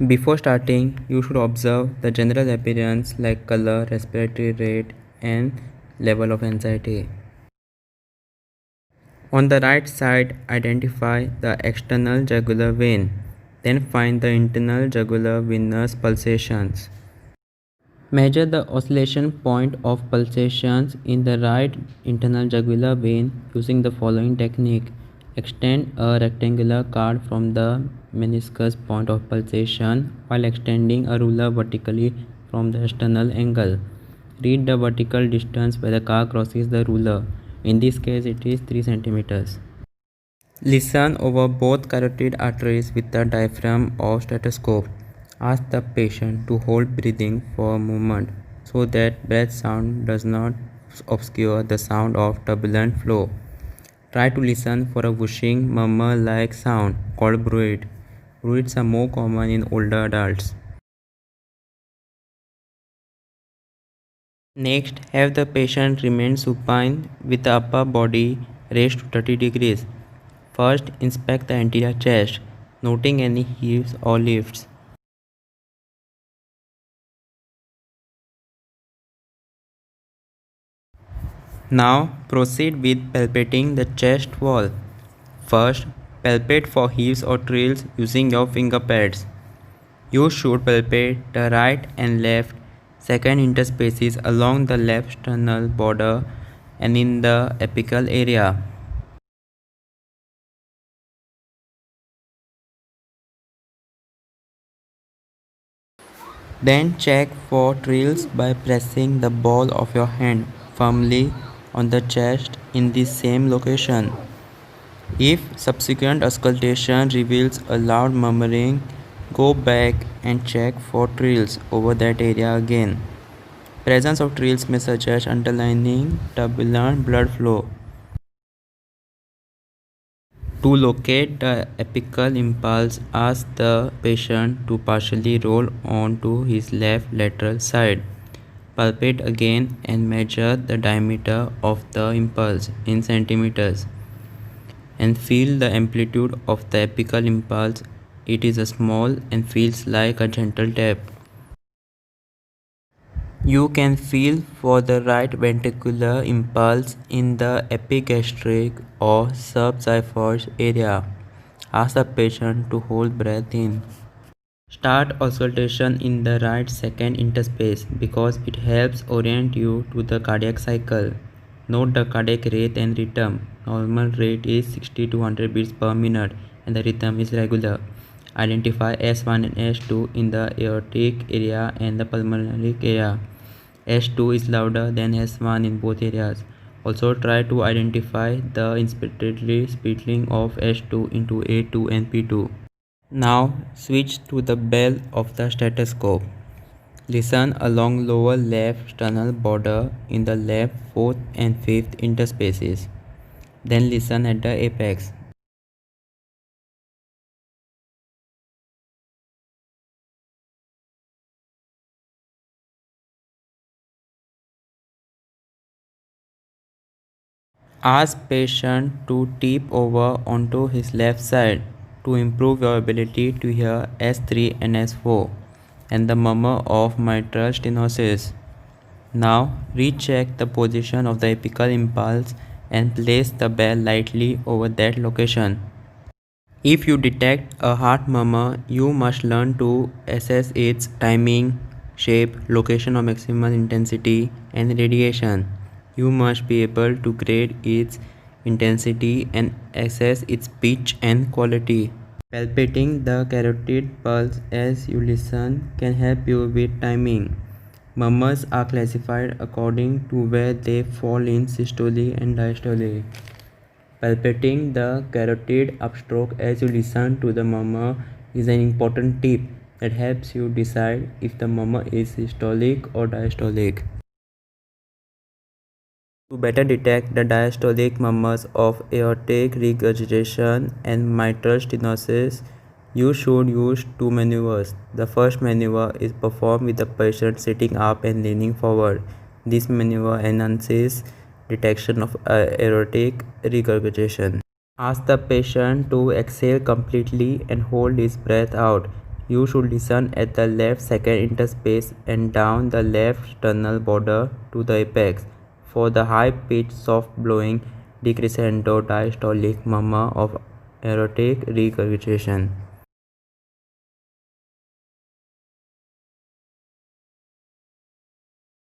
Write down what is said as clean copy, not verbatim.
Before starting, you should observe the general appearance like color, respiratory rate, and level of anxiety. On the right side, identify the external jugular vein. Then find the internal jugular venous pulsations. Measure the oscillation point of pulsations in the right internal jugular vein using the following technique. Extend a rectangular card from the meniscus point of pulsation while extending a ruler vertically from the external angle. Read the vertical distance where the card crosses the ruler. In this case, it is 3 centimeters. Listen over both carotid arteries with the diaphragm or stethoscope. Ask the patient to hold breathing for a moment so that breath sound does not obscure the sound of turbulent flow. Try to listen for a whooshing, murmur-like sound called bruit. Bruits are more common in older adults. Next, have the patient remain supine with the upper body raised to 30 degrees. First, inspect the anterior chest, noting any heaves or lifts. Now, proceed with palpating the chest wall. First, palpate for heaves or trills using your finger pads. You should palpate the right and left second interspaces along the left sternal border and in the apical area. Then check for trills by pressing the ball of your hand firmly on the chest in the same location. If subsequent auscultation reveals a loud murmuring, go back and check for trills over that area again. Presence of trills may suggest underlying turbulent blood flow. To locate the apical impulse, ask the patient to partially roll onto his left lateral side. Palpate again and measure the diameter of the impulse in centimeters and feel the amplitude of the apical impulse. It is small and feels like a gentle tap. You can feel for the right ventricular impulse in the epigastric or subxiphoid area. Ask the patient to hold breath in. Start auscultation in the right second interspace because it helps orient you to the cardiac cycle. Note the cardiac rate and rhythm. Normal rate is 60 to 100 beats per minute and the rhythm is regular. Identify S1 and S2 in the aortic area and the pulmonary area. S2 is louder than S1 in both areas. Also try to identify the inspiratory splitting of S2 into A2 and P2. Now switch to the bell of the stethoscope. Listen along lower left sternal border in the left 4th and 5th interspaces. Then listen at the apex. Ask patient to tip over onto his left side to improve your ability to hear S3 and S4 and the murmur of mitral stenosis. Now recheck the position of the apical impulse and place the bell lightly over that location. If you detect a heart murmur, you must learn to assess its timing, shape, location of maximal intensity, and radiation. You must be able to grade its intensity and assess its pitch and quality. Palpating the carotid pulse as you listen can help you with timing. Murmurs are classified according to where they fall in systole and diastole. Palpating the carotid upstroke as you listen to the murmur is an important tip that helps you decide if the murmur is systolic or diastolic. To better detect the diastolic murmurs of aortic regurgitation and mitral stenosis, you should use two maneuvers. The first maneuver is performed with the patient sitting up and leaning forward. This maneuver enhances detection of aortic regurgitation. Ask the patient to exhale completely and hold his breath out. You should listen at the left second interspace and down the left sternal border to the apex for the high-pitched, soft-blowing, decrescendo diastolic murmur of aortic regurgitation.